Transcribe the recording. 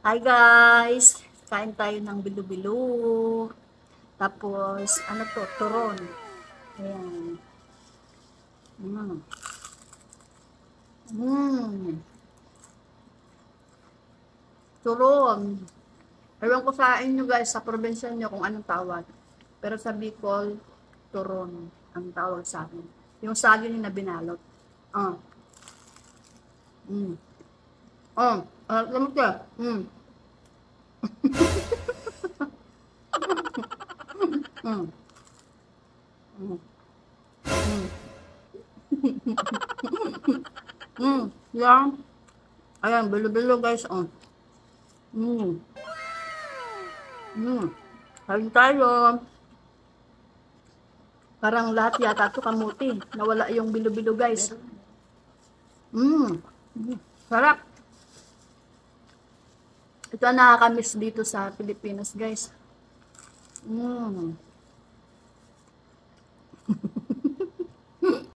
Hi guys! Kain tayo ng bilo-bilo. Tapos, ano to? Turon. Ayan. Turon. Ewan ko sa inyo guys, sa probinsya nyo kung anong tawag. Pero sa Bicol, turon ang tawag sa akin. Yung saging na binalot. Ah. Lamot ka. Mm. Yan. Ayan, bilo-bilo guys. Mm. Kain tayo. Parang lahat yata ito kamuti. Nawala yung bilo-bilo guys. Sarap. Ito ang nakakamiss dito sa Pilipinas guys.